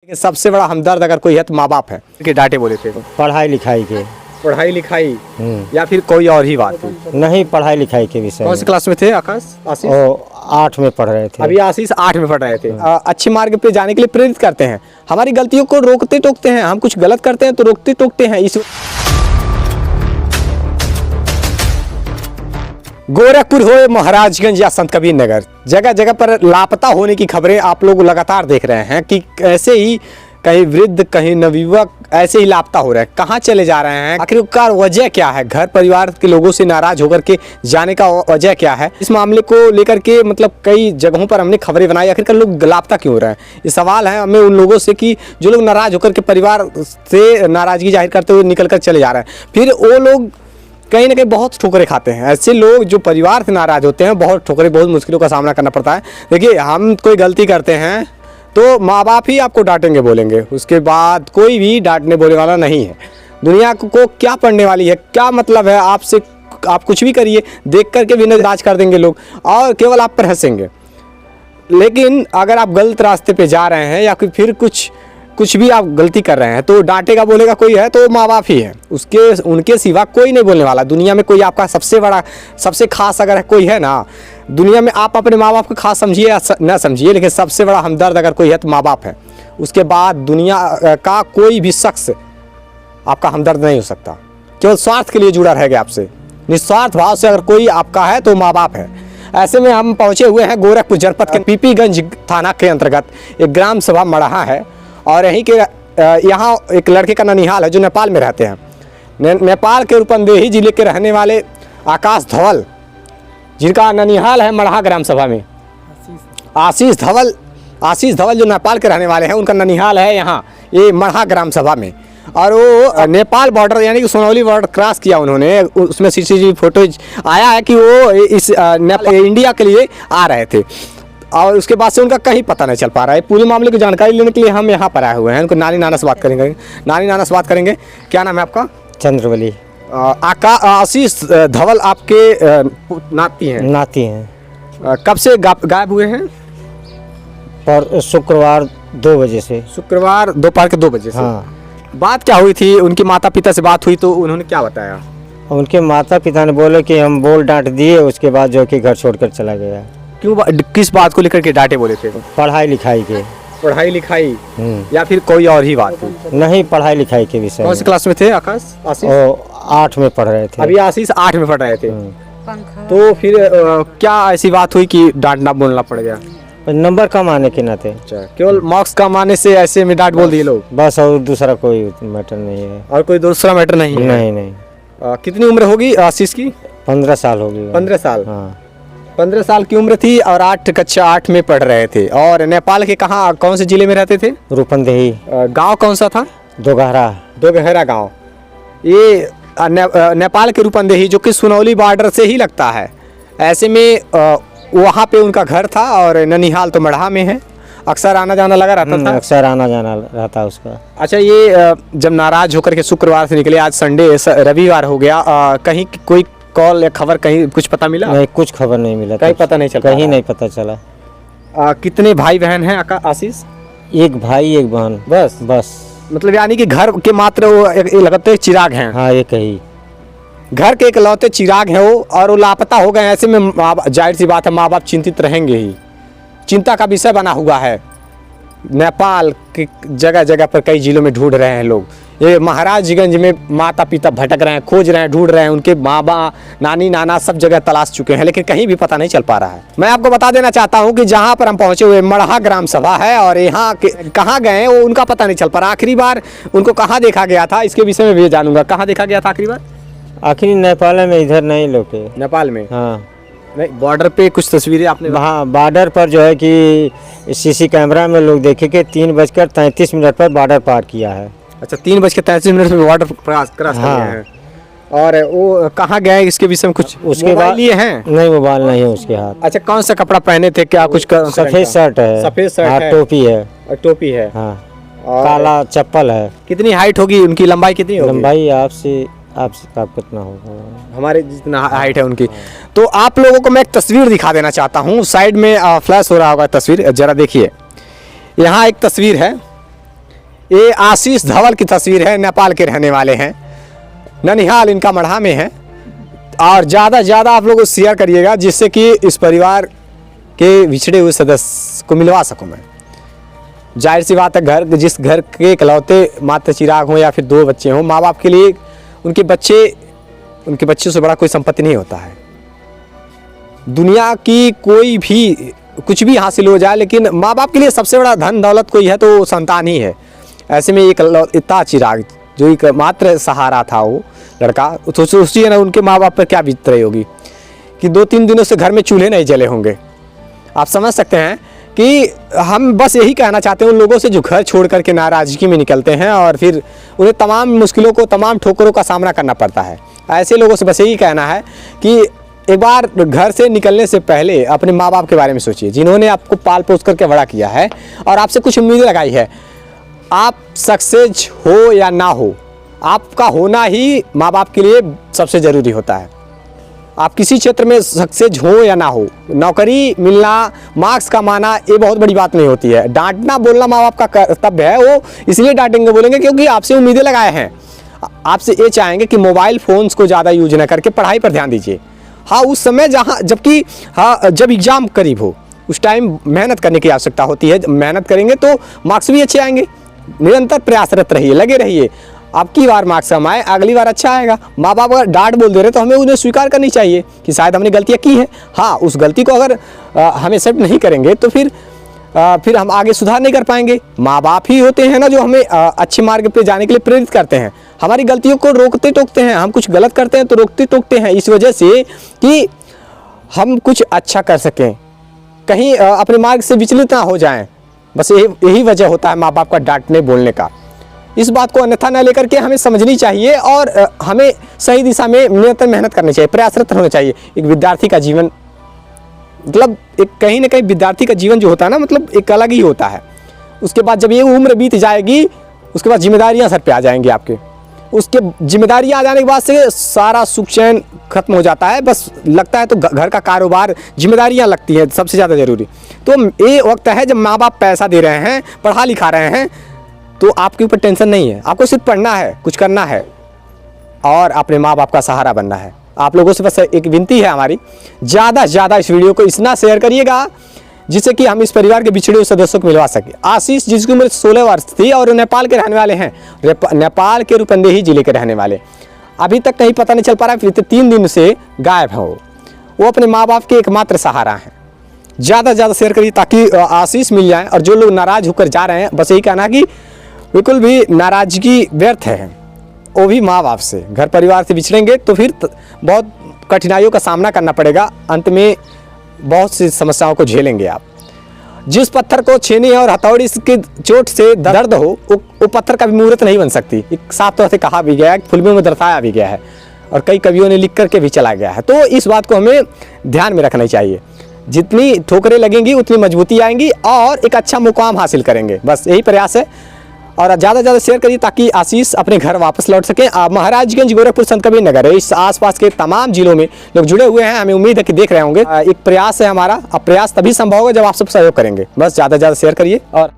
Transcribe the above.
सबसे बड़ा हमदर्द अगर कोई है तो माँ बाप है कि डांटे बोले थे। पढ़ाई लिखाई के पढ़ाई लिखाई या फिर कोई और ही बात थी? नहीं, पढ़ाई लिखाई के विषय कौन सी क्लास में थे आशीष? वो 8 में पढ़ रहे थे। अभी आशीष 8 में पढ़ रहे थे। अच्छे मार्ग पे जाने के लिए प्रेरित करते हैं, हमारी गलतियों को रोकते टोकते हैं, हम कुछ गलत करते हैं तो रोकते टोकते हैं। इस गोरखपुर हो, महाराजगंज या संत कबीर नगर, जगह जगह पर लापता होने की खबरें आप लोग लगातार देख रहे हैं कि ऐसे ही कहीं वृद्ध कहीं नवयुवक ऐसे ही लापता हो रहे हैं। कहाँ चले जा रहे हैं, आखिरकार वजह क्या है? घर परिवार के लोगों से नाराज होकर के जाने का वजह क्या है? इस मामले को लेकर के मतलब कई जगहों पर हमने खबरें बनाई, आखिरकार लोग लापता क्यों हो रहे हैं? ये सवाल है हमें उन लोगों से कि जो लोग नाराज होकर के परिवार से नाराजगी जाहिर करते हुए निकल कर चले जा रहे हैं, फिर वो लोग कहीं ना कहीं बहुत ठोकरें खाते हैं। ऐसे लोग जो परिवार से नाराज होते हैं, बहुत ठोकरें, बहुत मुश्किलों का सामना करना पड़ता है। देखिए, हम कोई गलती करते हैं तो माँ बाप ही आपको डांटेंगे बोलेंगे, उसके बाद कोई भी डांटने बोलने वाला नहीं है। दुनिया को क्या पढ़ने वाली है, क्या मतलब है आपसे? आप कुछ भी करिए, देख करके भी नजरअंदाज कर देंगे लोग और केवल आप पर हंसेंगे। लेकिन अगर आप गलत रास्ते पे जा रहे हैं या फिर कुछ भी आप गलती कर रहे हैं तो डांटेगा बोलेगा कोई है तो माँ बाप ही है, उनके सिवा कोई नहीं बोलने वाला। दुनिया में कोई आपका सबसे बड़ा सबसे खास अगर कोई है ना दुनिया में, आप अपने माँ बाप को खास समझिए या न समझिए, लेकिन सबसे बड़ा हमदर्द अगर कोई है तो माँ बाप है। उसके बाद दुनिया का कोई भी शख्स आपका हमदर्द नहीं हो सकता। केवल स्वार्थ के लिए जुड़ा रहेगा आपसे, निस्वार्थ भाव से अगर कोई आपका है तो माँ बाप है। ऐसे में हम पहुँचे हुए हैं गोरखपुर जनपद के पीपीगंज थाना के अंतर्गत एक ग्राम सभा मड़हा है और यहीं के यहाँ एक लड़के का ननिहाल है जो नेपाल में रहते हैं। नेपाल के रूपंदेही जिले के रहने वाले आकाश धवल, जिनका ननिहाल है मड़हा ग्राम सभा में। आशीष धवल जो नेपाल के रहने वाले हैं, उनका ननिहाल है यहाँ ये मड़हा ग्राम सभा में। और वो नेपाल बॉर्डर यानी कि सोनौली बॉर्डर क्रॉस किया उन्होंने। उसमें सीसीटीवी फुटेज आया है कि वो इस इंडिया के लिए आ रहे थे और उसके बाद से उनका कहीं पता नहीं चल पा रहा है। पूरे मामले की जानकारी लेने के लिए हम यहाँ पर आए हुए हैं। उनको नानी नाना से बात करेंगे। क्या नाम है आपका? चंद्रवली। आशीष धवल आपके नाती हैं। कब से गायब हुए हैं? पर शुक्रवार 2 बजे से। शुक्रवार दोपहर के 2 बजे से। हाँ। बात क्या हुई थी? उनके माता पिता से बात हुई तो उन्होंने क्या बताया? उनके माता पिता ने बोले कि हम बोल डांट दिए, उसके बाद जो कि घर छोड़कर चला गया। क्यों, किस बात को लेकर के डांटे बोले थे? पढ़ाई लिखाई के। पढ़ाई लिखाई या फिर कोई और ही बात थी? नहीं, पढ़ाई लिखाई के विषय। कौन सी क्लास में थे आशीष? वो 8 में पढ़ रहे थे। अभी आशीष 8 में पढ़ रहे थे। तो फिर क्या ऐसी बात हुई कि डांटना बोलना पड़ गया? नंबर कम आने के नाते। केवल मार्क्स कम आने से ऐसे में डांट बोल दिए लोग? बस, और दूसरा कोई मैटर नहीं है। और कोई दूसरा मैटर नहीं है? नहीं। कितनी उम्र होगी आशीष की? 15 साल होगी। 15 साल? हाँ। 15 साल की उम्र थी और कक्षा 8 में पढ़ रहे थे। और नेपाल के कौन से जिले में रहते थे? रूपंदेही। गांव कौन सा था? दोगहरा गांव। ये नेपाल के रूपंदेही जो कि सोनौली बॉर्डर से ही लगता है। ऐसे में वहाँ पे उनका घर था और ननिहाल तो मड़हा में है। अक्सर आना जाना लगा रहता था? अक्सर आना जाना रहता उसका। अच्छा, ये जब नाराज होकर के शुक्रवार से निकले, आज संडे रविवार हो गया, कहीं कोई कॉल या खबर कहीं कुछ पता मिला? नहीं, कुछ खबर नहीं मिला। कहीं पता नहीं चला? कहीं नहीं पता चला। कितने भाई बहन हैं आशीष? एक भाई एक बहन। बस मतलब यानी कि घर के मात्र वो लगते चिराग हैं? हाँ, एक ही घर के इकलौते चिराग हैं वो, और वो लापता हो गए। ऐसे में जाहिर सी बात है माँ बाप चिंतित रहेंगे ही। चिंता का विषय बना हुआ है। नेपाल की जगह जगह पर कई जिलों में ढूंढ रहे हैं लोग। ये महाराजगंज में माता पिता भटक रहे हैं, खोज रहे हैं, ढूंढ रहे हैं। उनके माँ बाप, नानी नाना सब जगह तलाश चुके हैं, लेकिन कहीं भी पता नहीं चल पा रहा है। मैं आपको बता देना चाहता हूँ कि जहाँ पर हम पहुँचे हुए मड़हा ग्राम सभा है और यहाँ कहाँ गए वो उनका पता नहीं चल पा रहा। आखिरी बार उनको कहाँ देखा गया था, इसके विषय में भी जानूंगा। कहाँ देखा गया था आखिरी बार? आखिरी नेपाल में, इधर नहीं लोटे। नेपाल में? हाँ। नहीं, बॉर्डर पे कुछ तस्वीरें आपने? हाँ, बॉर्डर पर जो है कि सीसी कैमरा में लोग देखे कि 3:33 पर बॉर्डर पार किया है। अच्छा, 3:33 पे बॉर्डर क्रॉस कर गए हैं। और वो कहाँ गए इसके विषय में कुछ उसके बाद लिए हैं? नहीं, मोबाइल नहीं है उसके हाथ। अच्छा, कौन सा कपड़ा पहने थे? क्या कुछ सफेद शर्ट है। सफेद शर्ट है। टोपी है। हाँ। काला चप्पल है। कितनी हाइट होगी उनकी? लंबाई कितनी होगी? लंबाई आपसे कितना होगा? हमारे जितना हाइट है उनकी। तो आप लोगों को मैं एक तस्वीर दिखा देना चाहता हूँ। साइड में फ्लैश हो रहा होगा तस्वीर, जरा देखिए। यहाँ एक तस्वीर है ये आशीष धवल की तस्वीर है, नेपाल के रहने वाले हैं, ननिहाल इनका मढ़ा में है। और ज़्यादा से ज़्यादा आप लोग शेयर करिएगा जिससे कि इस परिवार के बिछड़े हुए सदस्य को मिलवा सकूँ मैं। जाहिर सी बात है, जिस घर के इकलौते मात्र चिराग हों या फिर 2 बच्चे हों, माँ बाप के लिए उनके बच्चों से बड़ा कोई संपत्ति नहीं होता है। दुनिया की कोई भी कुछ भी हासिल हो जाए, लेकिन माँ बाप के लिए सबसे बड़ा धन दौलत कोई है तो संतान ही है। ऐसे में एक इतना चिराग जो एक मात्र सहारा था, वो लड़का, तो सोचिए ना उनके माँ बाप पर क्या बीत रही होगी कि 2-3 दिनों से घर में चूल्हे नहीं जले होंगे। आप समझ सकते हैं कि हम बस यही कहना चाहते हैं उन लोगों से जो घर छोड़ करके नाराज़गी में निकलते हैं और फिर उन्हें तमाम मुश्किलों को, तमाम ठोकरों का सामना करना पड़ता है। ऐसे लोगों से बस यही कहना है कि एक बार घर से निकलने से पहले अपने माँ बाप के बारे में सोचिए, जिन्होंने आपको पाल पोस करके बड़ा किया है और आपसे कुछ उम्मीदें लगाई है। आप सक्सेस हो या ना हो, आपका होना ही माँ बाप के लिए सबसे ज़रूरी होता है। आप किसी क्षेत्र में सक्सेस हो या ना हो, नौकरी मिलना, मार्क्स कमाना, ये बहुत बड़ी बात नहीं होती है। डांटना बोलना माँ बाप का कर्तव्य है, वो इसलिए डांटेंगे बोलेंगे क्योंकि आपसे उम्मीदें लगाए हैं। आपसे ये चाहेंगे कि मोबाइल फ़ोन्स को ज़्यादा यूज ना करके पढ़ाई पर ध्यान दीजिए। हाँ, उस समय जब एग्ज़ाम करीब हो, उस टाइम मेहनत करने की आवश्यकता होती है। मेहनत करेंगे तो मार्क्स भी अच्छे आएंगे। निरंतर प्रयासरत रहिए, लगे रहिए। आपकी बार मार्क्स कम आए, अगली बार अच्छा आएगा। माँ बाप अगर डांट बोल दे रहे तो हमें उन्हें स्वीकार करनी चाहिए कि शायद हमने गलतियाँ की हैं। हाँ, उस गलती को अगर हम एक्सेप्ट नहीं करेंगे तो फिर हम आगे सुधार नहीं कर पाएंगे। माँ बाप ही होते हैं ना जो हमें अच्छे मार्ग पे जाने के लिए प्रेरित करते हैं। हमारी गलतियों को रोकते टोकते हैं। हम कुछ गलत करते हैं तो रोकते टोकते हैं इस वजह से कि हम कुछ अच्छा कर सकें, कहीं अपने मार्ग से विचलित ना हो जाएं। बस यही वजह होता है माँ बाप का डांटने बोलने का। इस बात को अन्यथा न लेकर के हमें समझनी चाहिए और हमें सही दिशा में निरंतर मेहनत करनी चाहिए, प्रयासरत होना चाहिए। एक विद्यार्थी का जीवन मतलब एक कहीं ना कहीं विद्यार्थी का जीवन जो होता है ना, मतलब एक अलग ही होता है। उसके बाद जब ये उम्र बीत जाएगी, उसके बाद जिम्मेदारियां सर पे आ जाएंगी आपके। उसके जिम्मेदारियां आ जाने के बाद से सारा सुख चैन खत्म हो जाता है। बस लगता है तो घर का कारोबार, जिम्मेदारियां लगती हैं सबसे ज़्यादा ज़रूरी। तो ये वक्त है जब माँ बाप पैसा दे रहे हैं, पढ़ा लिखा रहे हैं, तो आपके ऊपर टेंशन नहीं है। आपको सिर्फ पढ़ना है, कुछ करना है और अपने माँ बाप का सहारा बनना है। आप लोगों से बस एक विनती है हमारी, ज़्यादा से ज़्यादा इस वीडियो को इतना शेयर करिएगा जिससे कि हम इस परिवार के बिछड़े हुए सदस्यों को मिलवा सकें। आशीष, जिसकी उम्र 16 वर्ष थी और नेपाल के रहने वाले हैं, नेपाल के रूपंदेही जिले के रहने वाले, अभी तक कहीं पता नहीं चल पा रहा है। 3 दिन से गायब है वो अपने माँ बाप के एकमात्र सहारा हैं। ज़्यादा से ज़्यादा शेयर करिए ताकि आशीष मिल जाए। और जो लोग नाराज़ होकर जा रहे हैं, बस यही कहना कि बिल्कुल भी नाराज़गी व्यर्थ है। वो भी माँ बाप से, घर परिवार से बिछड़ेंगे तो फिर बहुत कठिनाइयों का सामना करना पड़ेगा। अंत में बहुत सी समस्याओं को झेलेंगे आप। जिस पत्थर को छेनी और हथौड़ी की चोट से दर्द हो, वो पत्थर का भी मूर्त नहीं बन सकती। एक साफ तौर से कहा भी गया है, फिल्मों में दर्शाया भी गया है और कई कवियों ने लिख करके भी चला गया है। तो इस बात को हमें ध्यान में रखना चाहिए। जितनी ठोकरें लगेंगी उतनी मजबूती आएंगी और एक अच्छा मुकाम हासिल करेंगे। बस यही प्रयास है। और ज़्यादा से ज़्यादा शेयर करिए ताकि आशीष अपने घर वापस लौट सकें। महाराजगंज, गोरखपुर, संत कबीर नगर, इस आसपास के तमाम जिलों में लोग जुड़े हुए हैं। हमें उम्मीद है कि देख रहे होंगे। एक प्रयास है हमारा। अब प्रयास तभी संभव होगा जब आप सब सहयोग करेंगे। बस ज़्यादा से ज़्यादा शेयर करिए और